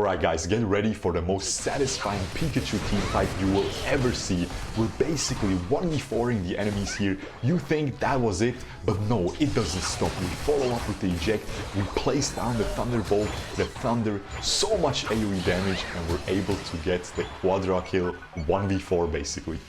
Alright guys, get ready for the most satisfying Pikachu team fight you will ever see. We're basically 1v4ing the enemies here. You think that was it, but no, it doesn't stop. We follow up with the eject, we place down the Thunderbolt, the Thunder, so much AoE damage, and we're able to get the Quadra kill 1v4 basically.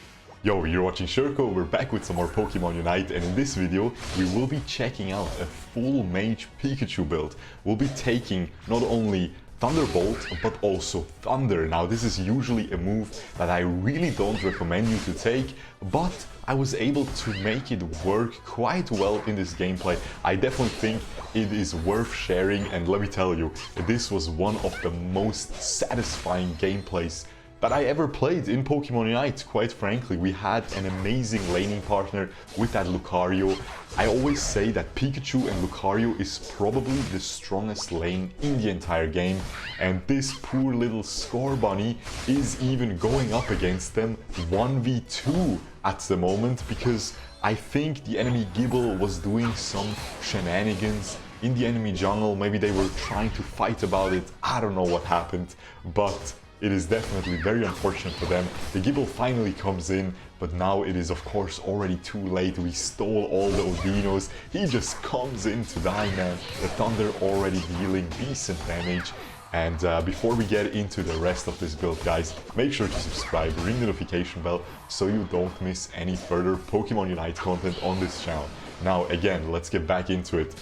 Yo, you're watching Shurkou, we're back with some more Pokemon Unite, and in this video we will be checking out a full MAGE Pikachu build. We'll be taking not only Thunderbolt, but also Thunder. Now this is usually a move that I really don't recommend you to take, but I was able to make it work quite well in this gameplay. I definitely think it is worth sharing, and let me tell you, this was one of the most satisfying gameplays that I ever played in Pokemon Unite, quite frankly. We had an amazing laning partner with that Lucario. I always say that Pikachu and Lucario is probably the strongest lane in the entire game, and this poor little Score Bunny is even going up against them 1v2 at the moment, because I think the enemy Gible was doing some shenanigans in the enemy jungle. Maybe they were trying to fight about it, I don't know what happened, but it is definitely very unfortunate for them. The Gible finally comes in, but now it is of course already too late. We stole all the Odinos. He just comes in to die, man. The Thunder already dealing decent damage. And before we get into the rest of this build, guys, make sure to subscribe, ring the notification bell so you don't miss any further Pokemon Unite content on this channel. Now again, let's get back into it.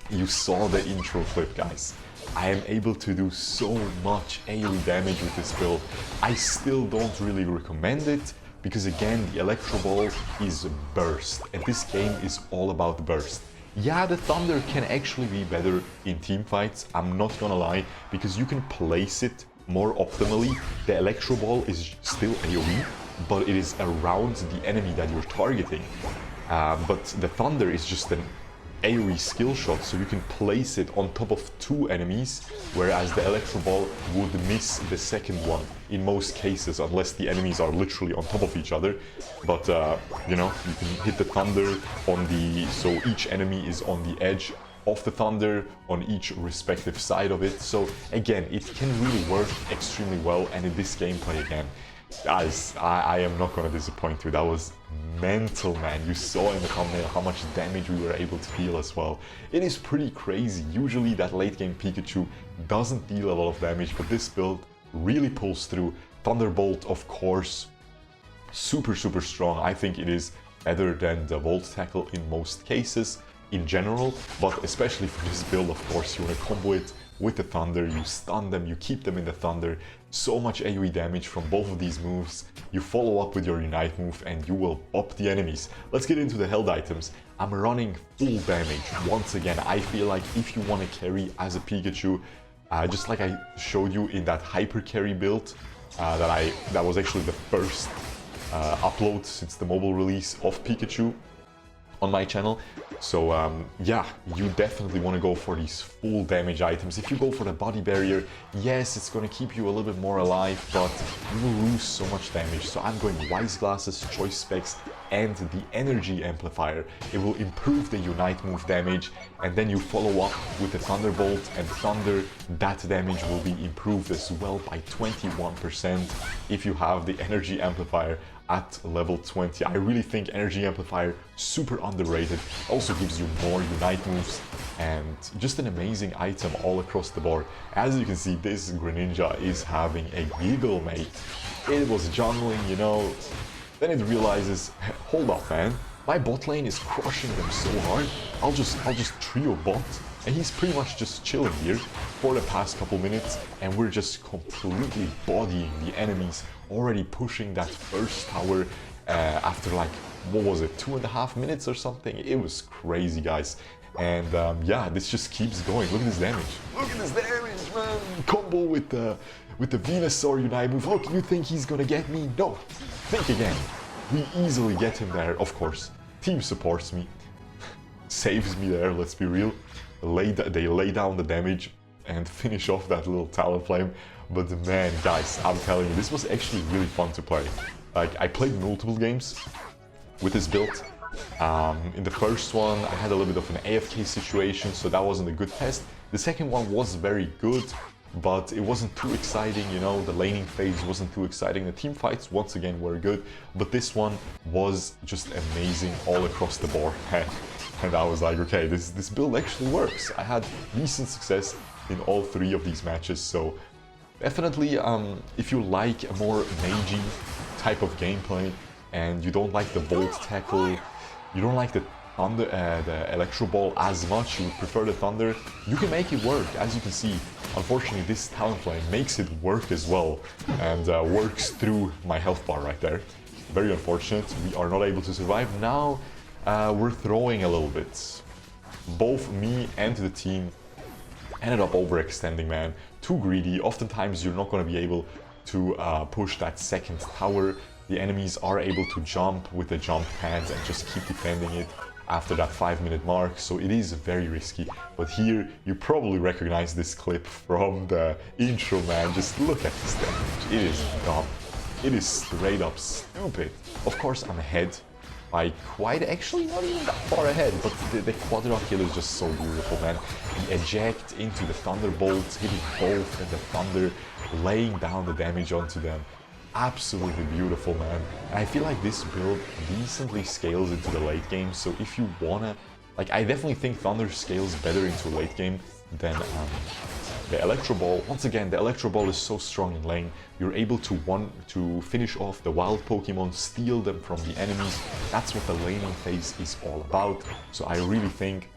You saw the intro clip, guys. I am able to do so much AoE damage with this build. I still don't really recommend it, because again, the Electro Ball is burst, and this game is all about burst. Yeah, the Thunder can actually be better in team fights, I'm not gonna lie, because you can place it more optimally. The Electro Ball is still AoE, but it is around the enemy that you're targeting. But the Thunder is just an AoE skill shot, so you can place it on top of two enemies, whereas the Electro Ball would miss the second one in most cases, unless the enemies are literally on top of each other. But you know, you can hit the Thunder on the, so each enemy is on the edge of the Thunder on each respective side of it. So again, it can really work extremely well, and in this gameplay again, guys, I am not gonna disappoint you. That was mental, man. You saw in the thumbnail how much damage we were able to deal as well. It is pretty crazy. Usually that late game Pikachu doesn't deal a lot of damage, but this build really pulls through. Thunderbolt, of course, super strong. I think it is better than the Volt Tackle in most cases in general, but especially for this build, of course, you want to combo it with the Thunder, you stun them, you keep them in the Thunder. So much AoE damage from both of these moves. You follow up with your Unite move and you will up the enemies. Let's get into the Held Items. I'm running full damage. Once again, I feel like if you want to carry as a Pikachu, just like I showed you in that Hyper Carry build, that was actually the first upload since the mobile release of Pikachu on my channel. So yeah, you definitely want to go for these full damage items. If you go for the body barrier, yes, it's going to keep you a little bit more alive, but you will lose so much damage. So I'm going Wise Glasses, Choice Specs, and the Energy Amplifier. It will improve the Unite move damage, and then you follow up with the Thunderbolt and Thunder. That damage will be improved as well by 21% if you have the Energy Amplifier at level 20. I really think Energy Amplifier super underrated. Also gives you more Unite moves, and just an amazing item all across the board. As you can see, this Greninja is having a giggle, mate. It was jungling, you know, then it realizes, hold up, man, my bot lane is crushing them so hard, I'll just trio bot. And he's pretty much just chilling here for the past couple minutes, and we're just completely bodying the enemies, already pushing that first tower after like, what was it, 2.5 minutes or something? It was crazy, guys. And yeah, this just keeps going. Look at this damage. Look at this damage, man. Combo with the Venusaur Unite move. Look, you think he's gonna get me? No. Think again. We easily get him there, of course. Team supports me. Saves me there, let's be real. They lay down the damage and finish off that little Talonflame. But man, guys, I'm telling you, this was actually really fun to play. Like, I played multiple games with this build. In the first one, I had a little bit of an AFK situation, so that wasn't a good test. The second one was very good, but it wasn't too exciting, you know, the laning phase wasn't too exciting. The team fights, once again, were good, but this one was just amazing all across the board. And I was like, okay, this build actually works. I had decent success in all 3 of these matches, so definitely, if you like a more magey type of gameplay, and you don't like the Volt tackle, you don't like the Thunder, the Electro Ball as much, you would prefer the Thunder, you can make it work. As you can see, unfortunately this Talonflame makes it work as well, and works through my health bar right there. Very unfortunate, we are not able to survive. Now we're throwing a little bit. Both me and the team ended up overextending, man. Too greedy. Oftentimes you're not going to be able to push that second tower. The enemies are able to jump with the jump pads and just keep defending it after that 5-minute mark, so it is very risky. But here, you probably recognize this clip from the intro, man. Just look at this damage. It is dumb. It is straight up stupid. Of course, I'm ahead by quite, actually not even that far ahead, but the Quadra kill is just so beautiful, man. The eject into the Thunderbolt, hitting both and the Thunder, laying down the damage onto them. Absolutely beautiful, man. And I feel like this build decently scales into the late game, so if you wanna, like, I definitely think Thunder scales better into late game than the Electro Ball. Once again, the Electro Ball is so strong in lane. You're able to finish off the wild Pokemon, steal them from the enemies. That's what the laning phase is all about. So I really think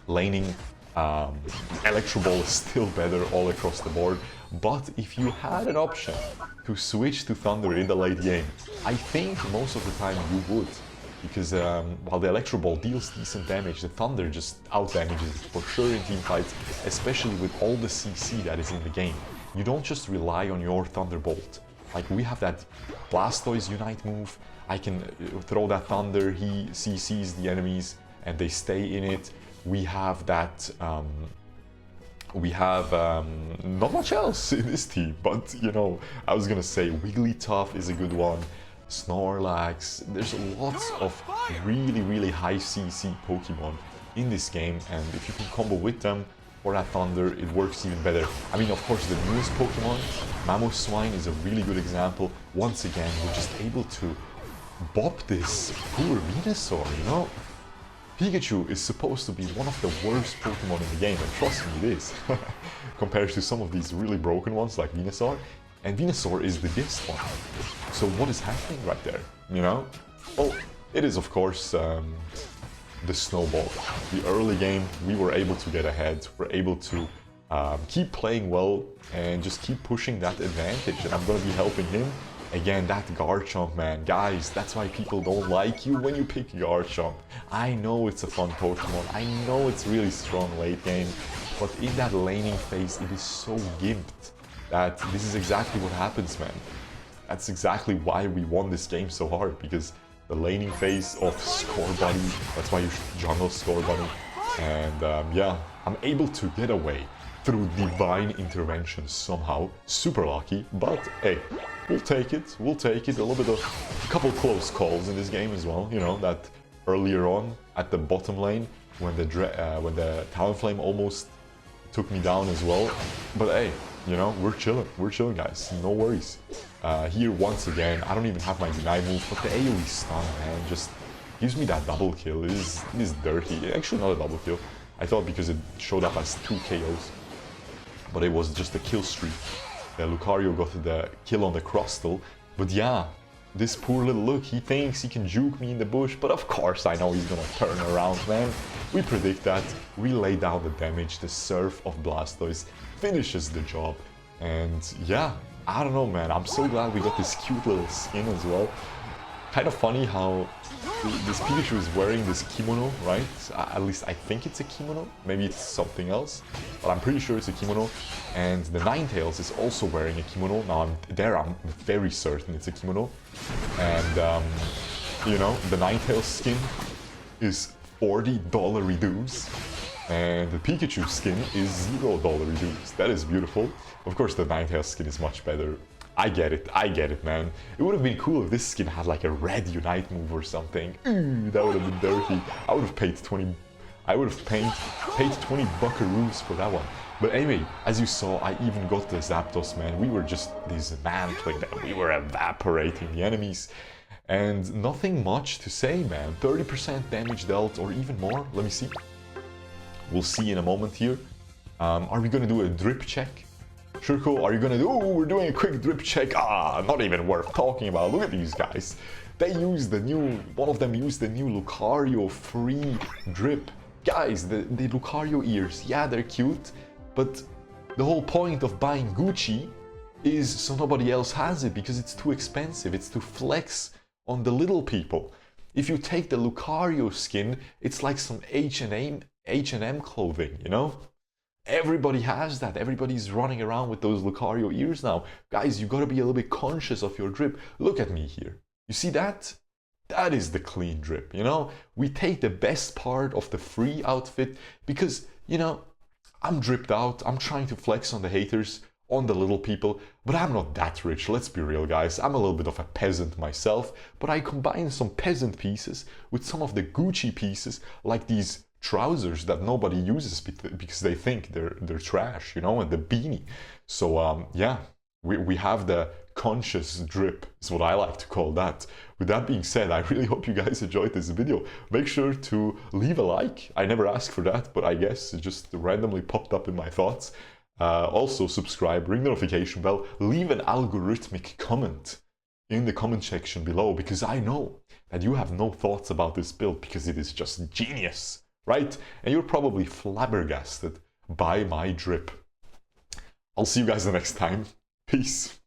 laning Electro Ball is still better all across the board. But if you had an option to switch to Thunder in the late game, I think most of the time you would. Because while the Electro Ball deals decent damage, the Thunder just out-damages it for sure in team fights, especially with all the CC that is in the game. You don't just rely on your Thunderbolt. Like, we have that Blastoise Unite move, I can throw that Thunder, he CCs the enemies and they stay in it. We have that, not much else in this team, but you know, I was gonna say Wigglytuff is a good one, Snorlax. There's lots of really high CC Pokemon in this game, and if you can combo with them for that Thunder, it works even better. I mean, of course, the newest Pokemon, Mamoswine, is a really good example. Once again, we're just able to bop this poor Venusaur, you know? Pikachu is supposed to be one of the worst Pokemon in the game, and trust me, it is, compared to some of these really broken ones like Venusaur. And Venusaur is the best one. So what is happening right there, you know? Well, it is of course the snowball. The early game, we were able to get ahead, we're able to keep playing well and just keep pushing that advantage, and I'm gonna be helping him. Again, that Garchomp, man, guys, that's why people don't like you when you pick Garchomp. I know it's a fun Pokemon, I know it's really strong late game, but in that laning phase, it is so gimped that this is exactly what happens, man. That's exactly why we won this game so hard, because the laning phase of Score Buddy, that's why you should jungle Score Buddy, and yeah, I'm able to get away through divine intervention somehow. Super lucky, but hey, we'll take it, we'll take it. A couple close calls in this game as well, you know, that earlier on at the bottom lane when the Talonflame almost took me down as well. But hey, you know, we're chilling guys, no worries. Here once again, I don't even have my deny move, but the AoE stun, man, just gives me that double kill. It is dirty. Actually not a double kill. I thought because it showed up as 2 KOs. But it was just a kill streak. Lucario got the kill on the Crustle. But yeah, this poor little look, he thinks he can juke me in the bush, but of course I know he's gonna turn around, man. We predict that, we lay down the damage, the Surf of Blastoise finishes the job. And yeah, I don't know, man, I'm so glad we got this cute little skin as well. Kind of funny how this Pikachu is wearing this kimono, right? At least I think it's a kimono, maybe it's something else, but I'm pretty sure it's a kimono. And the Ninetales is also wearing a kimono. Now I'm very certain it's a kimono. And you know, the Ninetales skin is $40 reduce, and the Pikachu skin is $0 reduce. That is beautiful. Of course, the Ninetales skin is much better. I get it, man. It would have been cool if this skin had like a red Unite move or something. Ooh, that would have been dirty. I would have paid 20 buckaroos for that one. But anyway, as you saw, I even got the Zapdos, man. We were just dismantling them. We were evaporating the enemies. And nothing much to say, man. 30% damage dealt or even more. Let me see. We'll see in a moment here. Are we gonna do a drip check? Shurkou, are you gonna do... Oh, we're doing a quick drip check. Ah, not even worth talking about. Look at these guys. They used the new... One of them used the new Lucario free drip. Guys, the Lucario ears, yeah, they're cute. But the whole point of buying Gucci is so nobody else has it, because it's too expensive. It's to flex on the little people. If you take the Lucario skin, it's like some H&M clothing, you know? Everybody has that. Everybody's running around with those Lucario ears now. Guys, you gotta be a little bit conscious of your drip. Look at me here. You see that? That is the clean drip, you know? We take the best part of the free outfit because, you know, I'm dripped out. I'm trying to flex on the haters, on the little people, but I'm not that rich. Let's be real, guys. I'm a little bit of a peasant myself, but I combine some peasant pieces with some of the Gucci pieces, like these trousers that nobody uses because they think they're trash, you know, and the beanie. So yeah, we have the conscious drip, is what I like to call that. With that being said, I really hope you guys enjoyed this video. Make sure to leave a like. I never asked for that, but I guess it just randomly popped up in my thoughts. Also subscribe, ring the notification bell, leave an algorithmic comment in the comment section below, because I know that you have no thoughts about this build because it is just genius, right? And you're probably flabbergasted by my drip. I'll see you guys the next time. Peace.